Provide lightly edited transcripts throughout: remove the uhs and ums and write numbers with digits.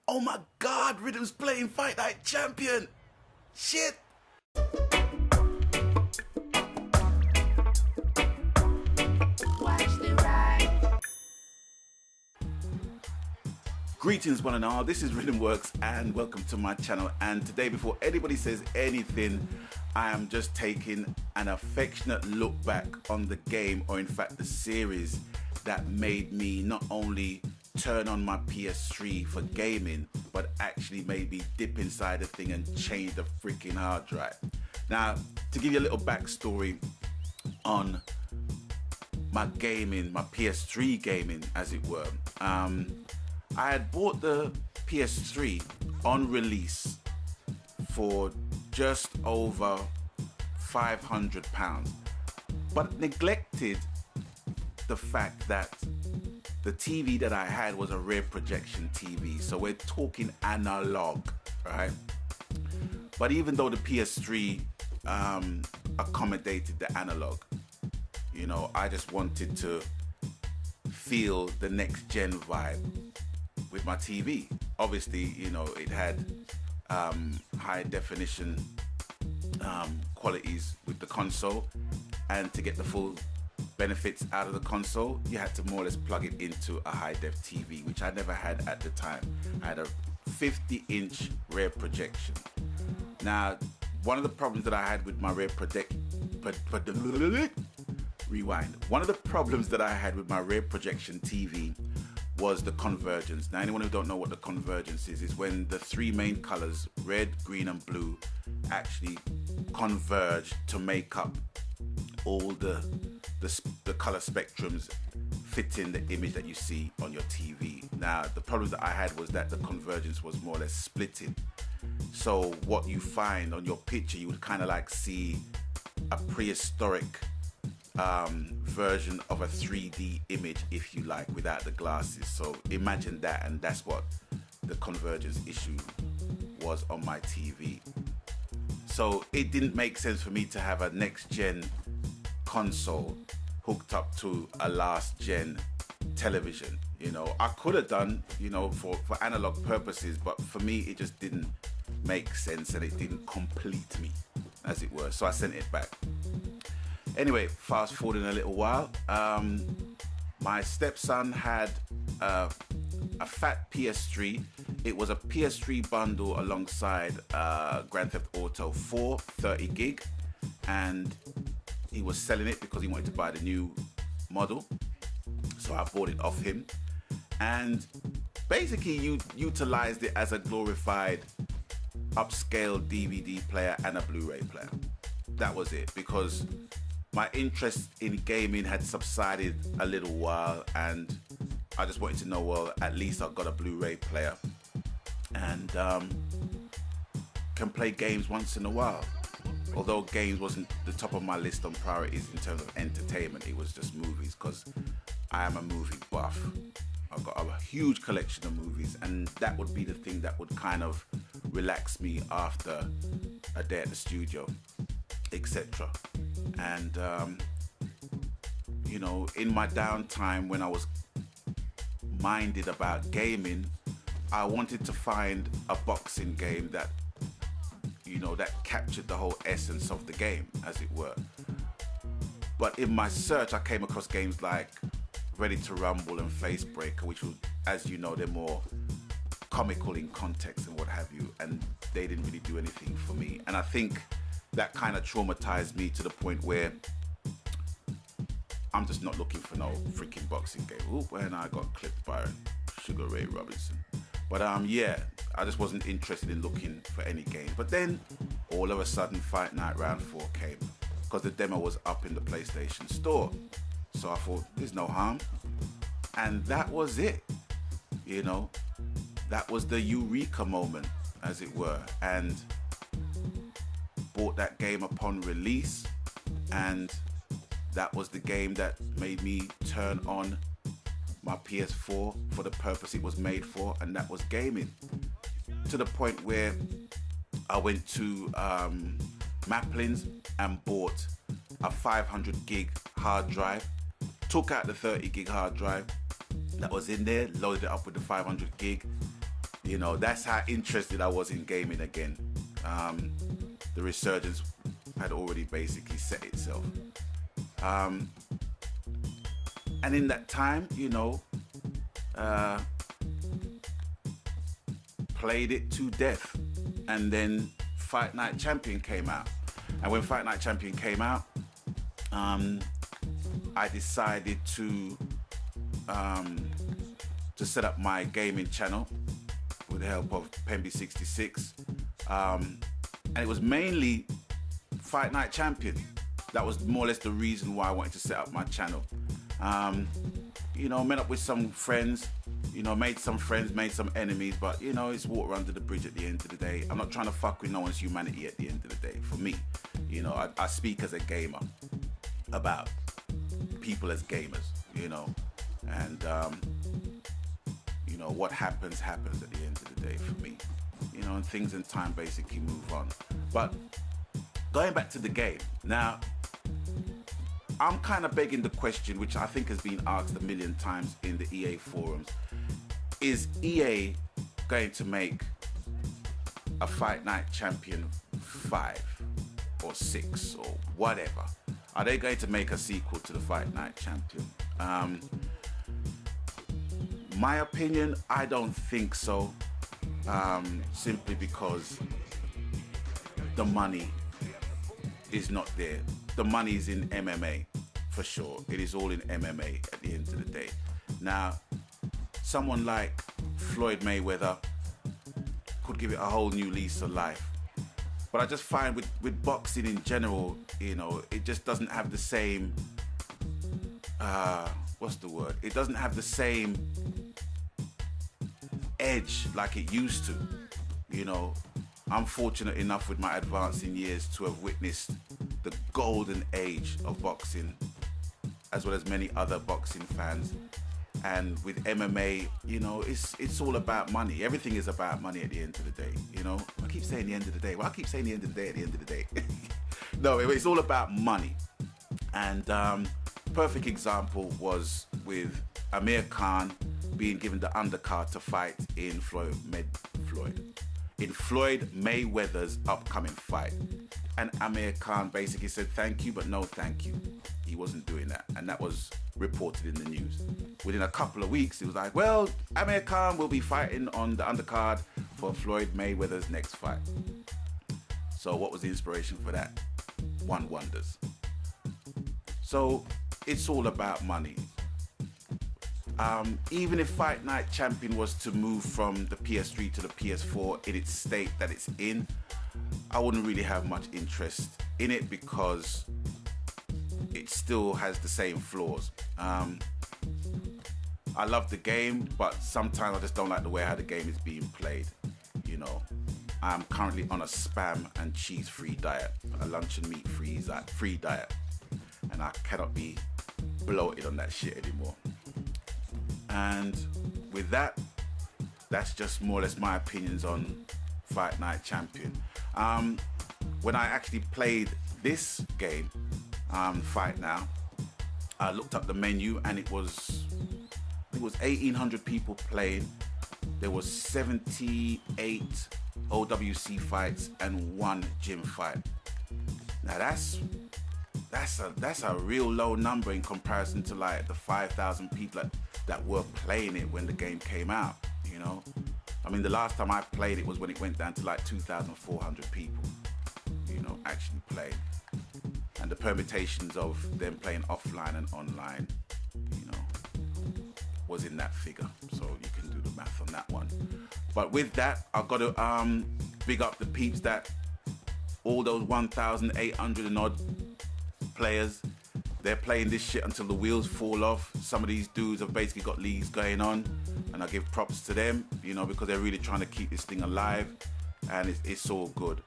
Oh my God, Rhythm's playing Fight Night Champion. Shit. Greetings one and all, this is Rhythmworks and welcome to my channel. And today, before anybody says anything, I am just taking an affectionate look back on the game, or in fact the series that made me not only turn on my PS3 for gaming, but actually made me dip inside the thing and change the freaking hard drive. Now, to give you a little backstory on my gaming, my PS3 gaming as it were, I had bought the PS3 on release for just over £500, but neglected the fact that the TV that I had was a rear projection TV. So we're talking analog, right? But even though the PS3 accommodated the analog, you know, I just wanted to feel the next gen vibe with my TV. Obviously, you know, it had high definition qualities with the console, and to get the full benefits out of the console, you had to more or less plug it into a high def TV, which I never had at the time. I had a 50-inch rear projection. Now, one of the problems that I had with my One of the problems that I had with my rear projection TV was the convergence. Now, anyone who don't know what the convergence is when the three main colors, red, green and blue, actually converge to make up all the color spectrums fitting the image that you see on your TV. Now, the problem that I had was that the convergence was more or less splitting. So what you find on your picture, you would kind of like see a prehistoric version of a 3D image, if you like, without the glasses. So imagine that, and that's what the convergence issue was on my TV. So it didn't make sense for me to have a next gen console hooked up to a last gen television. You know, I could have done, you know, for analog purposes, but for me it just didn't make sense and it didn't complete me, as it were. So I sent it back. Anyway, fast forwarding a little while, my stepson had a fat PS3. It was a PS3 bundle alongside Grand Theft Auto 4 30 gig, and he was selling it because he wanted to buy the new model. So I bought it off him, and basically you utilized it as a glorified upscale DVD player and a Blu-ray player. That was it, because my interest in gaming had subsided a little while, and I just wanted to know, well, at least I've got a Blu-ray player and can play games once in a while. Although games wasn't the top of my list on priorities in terms of entertainment, it was just movies, because I am a movie buff. I've got a huge collection of movies, and that would be the thing that would kind of relax me after a day at the studio, etc. And you know, in my downtime when I was minded about gaming, I wanted to find a boxing game that, you know, that captured the whole essence of the game, as it were. But in my search, I came across games like Ready to Rumble and Face Breaker, which would, as you know, they're more comical in context and what have you, and they didn't really do anything for me. And I think that kind of traumatized me to the point where I'm just not looking for no freaking boxing game. Oop, and I got clipped by Sugar Ray Robinson. But yeah, I just wasn't interested in looking for any game. But then all of a sudden Fight Night Round 4 came, because the demo was up in the PlayStation Store. So I thought, there's no harm. And that was it. You know, that was the eureka moment, as it were. And bought that game upon release, and that was the game that made me turn on my PS4 for the purpose it was made for, and that was gaming. To the point where I went to Maplin's and bought a 500 gig hard drive, took out the 30 gig hard drive that was in there, loaded it up with the 500 gig, You know, that's how interested I was in gaming again. The resurgence had already basically set itself. And in that time, you know, played it to death. And then Fight Night Champion came out. And when Fight Night Champion came out, I decided to set up my gaming channel with the help of Pemby66. And it was mainly Fight Night Champion. That was more or less the reason why I wanted to set up my channel. You know, met up with some friends, you know, made some friends, made some enemies, but you know, it's water under the bridge at the end of the day. I'm not trying to fuck with no one's humanity at the end of the day. For me, you know, I speak as a gamer about people as gamers, you know, and you know, what happens at the end of the day for me, you know, and things in time basically move on. But going back to the game now, I'm kind of begging the question, which I think has been asked a million times in the EA forums. Is EA going to make a Fight Night Champion 5 or 6 or whatever? Are they going to make a sequel to the Fight Night Champion? My opinion, I don't think so. Simply because the money is not there. The money is in MMA, for sure. It is all in MMA at the end of the day. Now, someone like Floyd Mayweather could give it a whole new lease of life. But I just find with boxing in general, you know, it just doesn't have the same, what's the word? It doesn't have the same edge like it used to, you know. I'm fortunate enough with my advancing years to have witnessed the golden age of boxing, as well as many other boxing fans. And with MMA, you know, it's all about money. Everything is about money at the end of the day, you know. I keep saying the end of the day. Well, I keep saying the end of the day at the end of the day. No, it's all about money. And perfect example was with Amir Khan being given the undercard to fight in Floyd Mayweather's upcoming fight. And Amir Khan basically said thank you, but no thank you. He wasn't doing that. And that was reported in the news. Within a couple of weeks, it was like, well, Amir Khan will be fighting on the undercard for Floyd Mayweather's next fight. So what was the inspiration for that? One wonders. So it's all about money. Even if Fight Night Champion was to move from the PS3 to the PS4 in its state that it's in, I wouldn't really have much interest in it because it still has the same flaws. I love the game, but sometimes I just don't like the way how the game is being played. You know, I'm currently on a spam and cheese-free diet, a lunch and meat-free diet, and I cannot be bloated on that shit anymore. And with that, that's just more or less my opinions on Fight Night Champion. When I actually played this game, Fight Now, I looked up the menu and it was 1,800 people playing. There was 78 OWC fights and 1 gym fight. Now that's a real low number in comparison to like the 5,000 people that were playing it when the game came out, you know. I mean, the last time I played it was when it went down to like 2,400 people, you know, actually playing. And the permutations of them playing offline and online, you know, was in that figure. So you can do the math on that one. But with that, I've got to big up the peeps that all those 1,800 and odd players, they're playing this shit until the wheels fall off. Some of these dudes have basically got leagues going on, and I give props to them, you know, because they're really trying to keep this thing alive, and it's all good.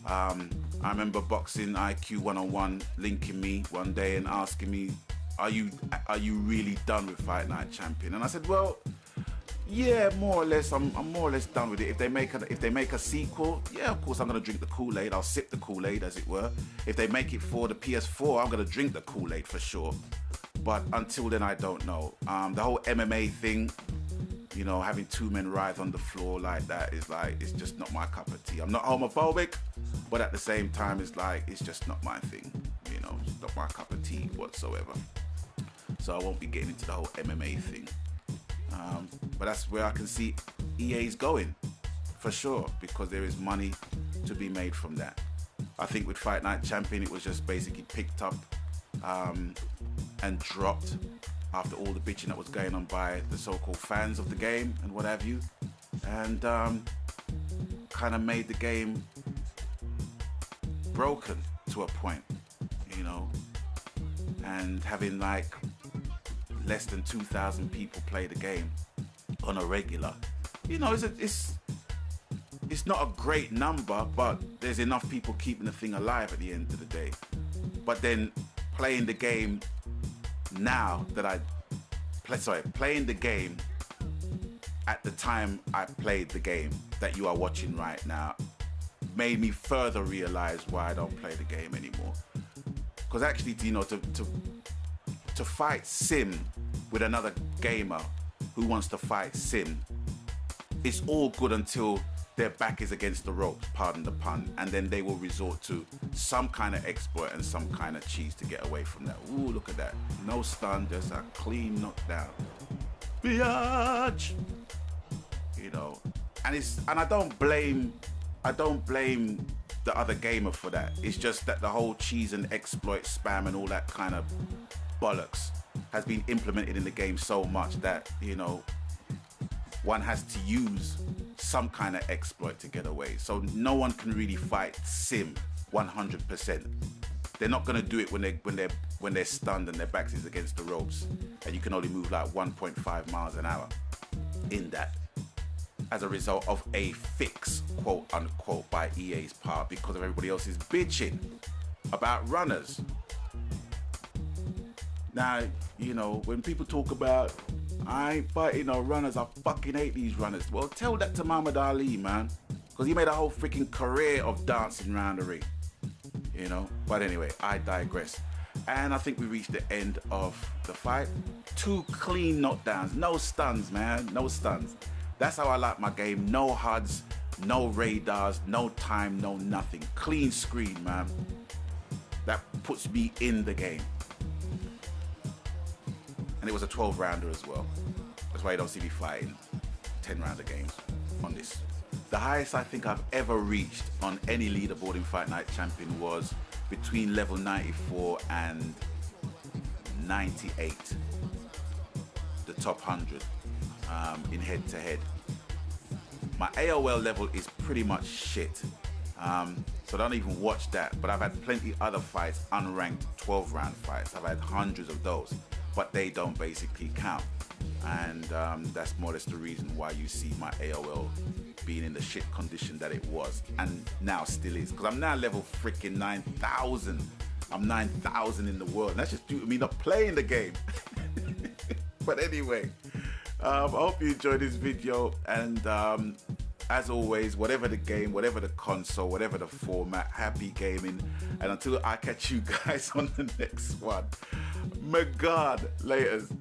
I remember Boxing IQ 101 linking me one day and asking me, are you really done with Fight Night Champion? And I said, well, yeah, more or less. I'm more or less done with it. If they make a sequel, yeah, of course I'm gonna drink the Kool-Aid. I'll sip the Kool-Aid, as it were. If they make it for the PS4, I'm gonna drink the Kool-Aid for sure. But until then, I don't know. The whole MMA thing, You know, having two men writhe on the floor like that is like, it's just not my cup of tea. I'm not homophobic, but at the same time, it's like, it's just not my thing. You know, it's not my cup of tea whatsoever. So I won't be getting into the whole MMA thing. But that's where I can see EA's going, for sure, because there is money to be made from that. I think with Fight Night Champion, it was just basically picked up and dropped after all the bitching that was going on by the so-called fans of the game and what have you, and kind of made the game broken to a point, you know, and having like less than 2,000 people play the game on a regular, you know, it's not a great number, but there's enough people keeping the thing alive at the end of the day. But then playing the game now that playing the game at the time I played the game that you are watching right now made me further realize why I don't play the game anymore. Because actually, you know, to fight sim with another gamer who wants to fight sim, it's all good until their back is against the ropes, pardon the pun, and then they will resort to some kind of exploit and some kind of cheese to get away from that. Ooh, look at that. No stun, just a clean knockdown. Biatch! You know, and I don't blame the other gamer for that. It's just that the whole cheese and exploit spam and all that kind of bollocks has been implemented in the game so much that, you know, one has to use some kind of exploit to get away. So no one can really fight sim 100%. They're not gonna do it when they're stunned and their back is against the ropes, and you can only move like 1.5 miles an hour in that, as a result of a fix, quote unquote, by EA's part because of everybody else's bitching about runners. Now, you know, when people talk about, I ain't fighting no runners, I fucking hate these runners. Well, tell that to Muhammad Ali, man. Because he made a whole freaking career of dancing around the ring. You know? But anyway, I digress. And I think we reached the end of the fight. 2 clean knockdowns. No stuns, man. No stuns. That's how I like my game. No HUDs, no radars, no time, no nothing. Clean screen, man. That puts me in the game. And it was a 12-rounder as well. That's why you don't see me fighting 10-rounder games on this. The highest I think I've ever reached on any leaderboard in Fight Night Champion was between level 94 and 98. The top 100 in head-to-head. My AOL level is pretty much shit. So don't even watch that. But I've had plenty other fights, unranked 12-round fights. I've had hundreds of those. But they don't basically count, and that's more or less the reason why you see my AOL being in the shit condition that it was, and now still is, because I'm now level freaking 9,000. I'm 9,000 in the world, and that's just due to me not playing the game. But anyway, I hope you enjoyed this video, and as always, whatever the game, whatever the console, whatever the format, happy gaming, and until I catch you guys on the next one, my God, laters.